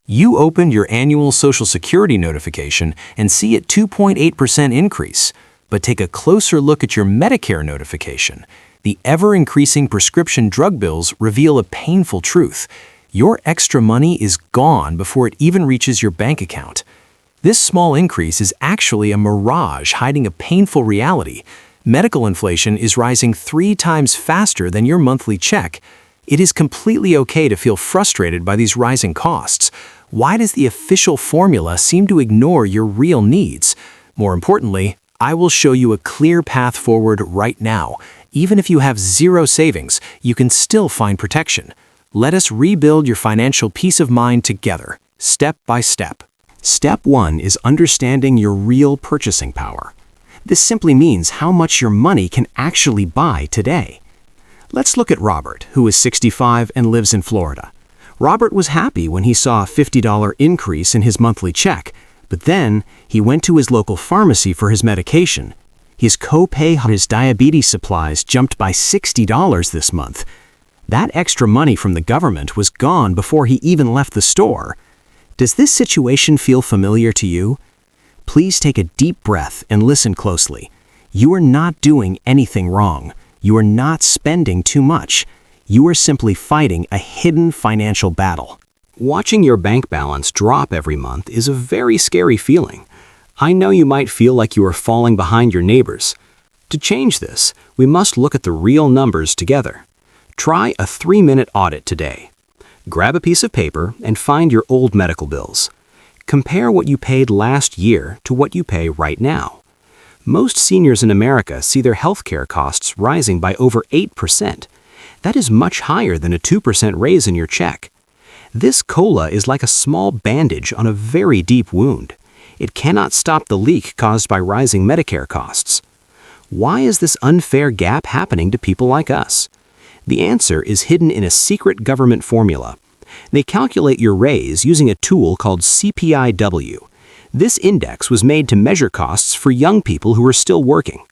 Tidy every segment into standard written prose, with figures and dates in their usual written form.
You opened your annual Social Security notification and see a 2.8% increase. But take a closer look at your Medicare notification. The ever-increasing prescription drug bills reveal a painful truth. Your extra money is gone before it even reaches your bank account. This small increase is actually a mirage hiding a painful reality. Medical inflation is rising 3 times faster than your monthly check. It is completely okay to feel frustrated by these rising costs. Why does the official formula seem to ignore your real needs? More importantly, I will show you a clear path forward right now. Even if you have zero savings, you can still find protection. Let us rebuild your financial peace of mind together, step by step. Step 1 is understanding your real purchasing power. This simply means how much your money can actually buy today. Let's look at Robert, who is 65 and lives in Florida. Robert was happy when he saw a $50 increase in his monthly check, but then he went to his local pharmacy for his medication. His copay on his diabetes supplies jumped by $60 this month. That extra money from the government was gone before he even left the store. Does this situation feel familiar to you? Please take a deep breath and listen closely. You are not doing anything wrong. You are not spending too much. You are simply fighting a hidden financial battle. Watching your bank balance drop every month is a very scary feeling. I know you might feel like you are falling behind your neighbors. To change this, we must look at the real numbers together. Try a 3-minute audit today. Grab a piece of paper and find your old medical bills. Compare what you paid last year to what you pay right now. Most seniors in America see their healthcare costs rising by over 8%. That is much higher than a 2% raise in your check. This COLA is like a small bandage on a very deep wound. It cannot stop the leak caused by rising Medicare costs. Why is this unfair gap happening to people like us? The answer is hidden in a secret government formula. They calculate your raise using a tool called CPI-W. This index was made to measure costs for young people who are still working.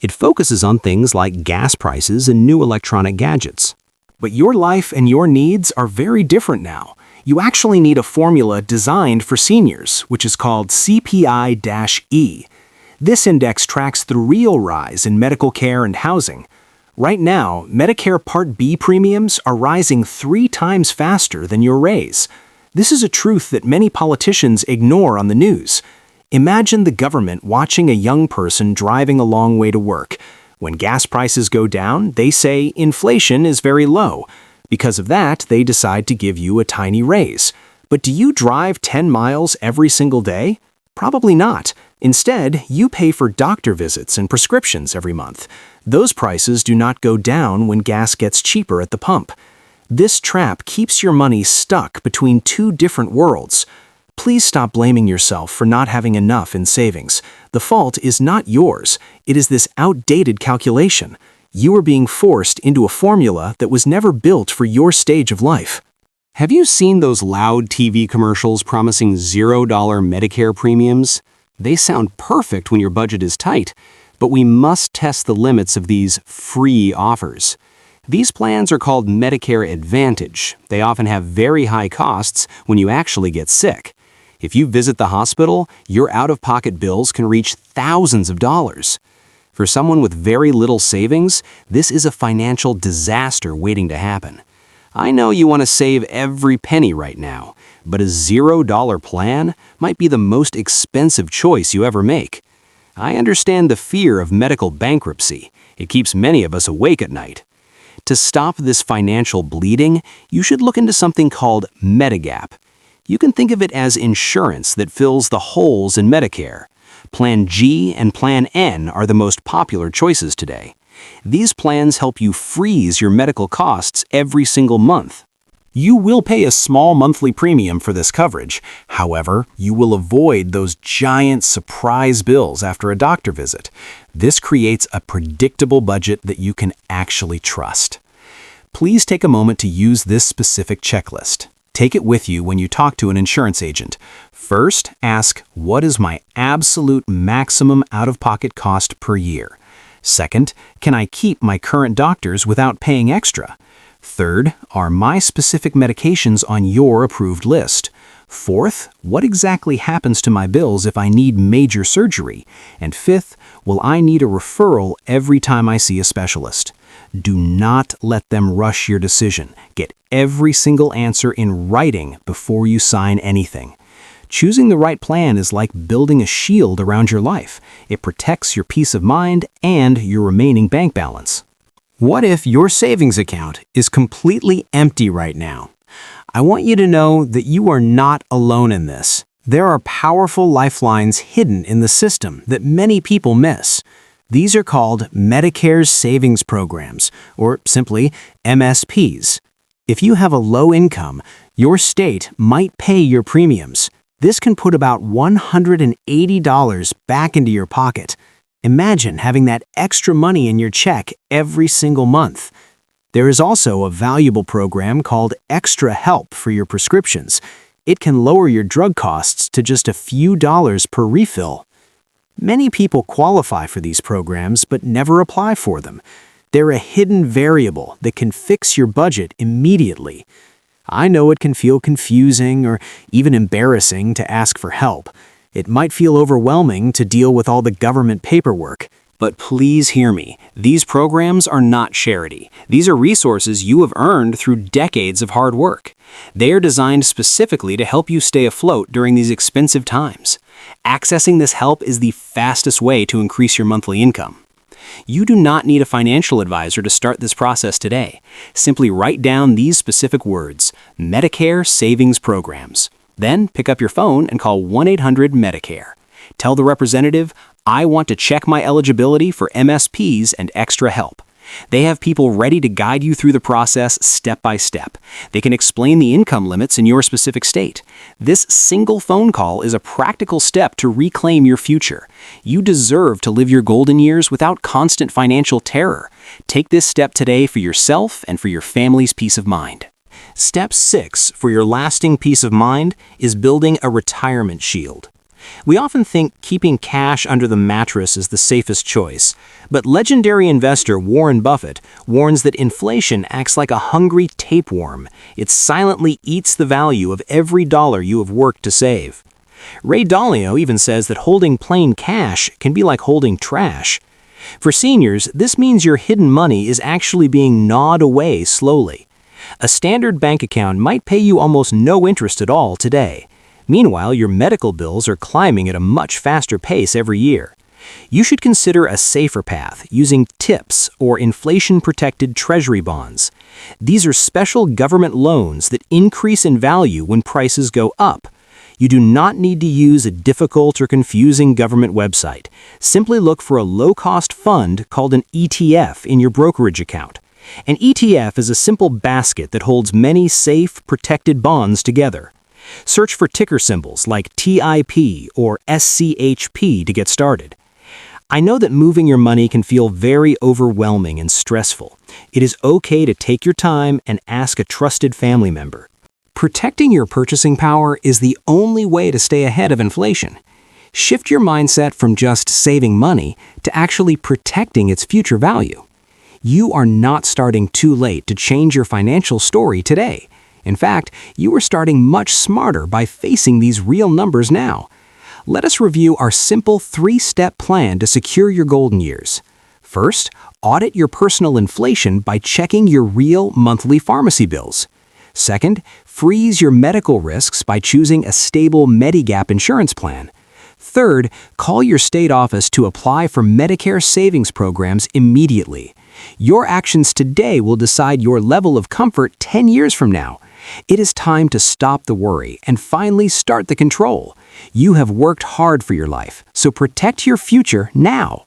It focuses on things like gas prices and new electronic gadgets. But your life and your needs are very different now. You actually need a formula designed for seniors, which is called CPI-E. This index tracks the real rise in medical care and housing. Right now, Medicare Part B premiums are rising 3 times faster than your raise. This is a truth that many politicians ignore on the news. Imagine the government watching a young person driving a long way to work. When gas prices go down, they say inflation is very low. Because of that, they decide to give you a tiny raise. But do you drive 10 miles every single day? Probably not. Instead, you pay for doctor visits and prescriptions every month. Those prices do not go down when gas gets cheaper at the pump. This trap keeps your money stuck between 2 different worlds. Please stop blaming yourself for not having enough in savings. The fault is not yours. It is this outdated calculation. You are being forced into a formula that was never built for your stage of life. Have you seen those loud TV commercials promising $0 Medicare premiums? They sound perfect when your budget is tight, but we must test the limits of these free offers. These plans are called Medicare Advantage. They often have very high costs when you actually get sick. If you visit the hospital, your out-of-pocket bills can reach thousands of dollars. For someone with very little savings, this is a financial disaster waiting to happen. I know you want to save every penny right now, but a $0 plan might be the most expensive choice you ever make. I understand the fear of medical bankruptcy. It keeps many of us awake at night. To stop this financial bleeding, you should look into something called Medigap. You can think of it as insurance that fills the holes in Medicare. Plan G and Plan N are the most popular choices today. These plans help you freeze your medical costs every single month. You will pay a small monthly premium for this coverage. However, you will avoid those giant surprise bills after a doctor visit. This creates a predictable budget that you can actually trust. Please take a moment to use this specific checklist. Take it with you when you talk to an insurance agent. First, ask, what is my absolute maximum out-of-pocket cost per year? Second, can I keep my current doctors without paying extra? Third, are my specific medications on your approved list? Fourth, what exactly happens to my bills if I need major surgery? And fifth, will I need a referral every time I see a specialist? Do not let them rush your decision. Get every single answer in writing before you sign anything. Choosing the right plan is like building a shield around your life. It protects your peace of mind and your remaining bank balance. What if your savings account is completely empty right now? I want you to know that you are not alone in this. There are powerful lifelines hidden in the system that many people miss. These are called Medicare's savings programs, or simply MSPs. If you have a low income, your state might pay your premiums. This can put about $180 back into your pocket. Imagine having that extra money in your check every single month. There is also a valuable program called Extra Help for your prescriptions. It can lower your drug costs to just a few dollars per refill. Many people qualify for these programs but never apply for them. They're a hidden variable that can fix your budget immediately. I know it can feel confusing or even embarrassing to ask for help. It might feel overwhelming to deal with all the government paperwork. But please hear me. These programs are not charity. These are resources you have earned through decades of hard work. They are designed specifically to help you stay afloat during these expensive times. Accessing this help is the fastest way to increase your monthly income. You do not need a financial advisor to start this process today. Simply write down these specific words: Medicare Savings Programs. Then pick up your phone and call 1-800-MEDICARE. Tell the representative, I want to check my eligibility for MSPs and Extra Help. They have people ready to guide you through the process step by step. They can explain the income limits in your specific state. This single phone call is a practical step to reclaim your future. You deserve to live your golden years without constant financial terror. Take this step today for yourself and for your family's peace of mind. Step 6 for your lasting peace of mind is building a retirement shield. We often think keeping cash under the mattress is the safest choice, but legendary investor Warren Buffett warns that inflation acts like a hungry tapeworm. It silently eats the value of every dollar you have worked to save. Ray Dalio even says that holding plain cash can be like holding trash. For seniors, this means your hidden money is actually being gnawed away slowly. A standard bank account might pay you almost no interest at all today. Meanwhile, your medical bills are climbing at a much faster pace every year. You should consider a safer path using TIPS or inflation-protected treasury bonds. These are special government loans that increase in value when prices go up. You do not need to use a difficult or confusing government website. Simply look for a low-cost fund called an ETF in your brokerage account. An ETF is a simple basket that holds many safe, protected bonds together. Search for ticker symbols like TIP or SCHP to get started. I know that moving your money can feel very overwhelming and stressful. It is okay to take your time and ask a trusted family member. Protecting your purchasing power is the only way to stay ahead of inflation. Shift your mindset from just saving money to actually protecting its future value. You are not starting too late to change your financial story today. In fact, you are starting much smarter by facing these real numbers now. Let us review our simple 3-step plan to secure your golden years. First, audit your personal inflation by checking your real monthly pharmacy bills. Second, freeze your medical risks by choosing a stable Medigap insurance plan. Third, call your state office to apply for Medicare savings programs immediately. Your actions today will decide your level of comfort 10 years from now. It is time to stop the worry and finally start the control. You have worked hard for your life, so protect your future now.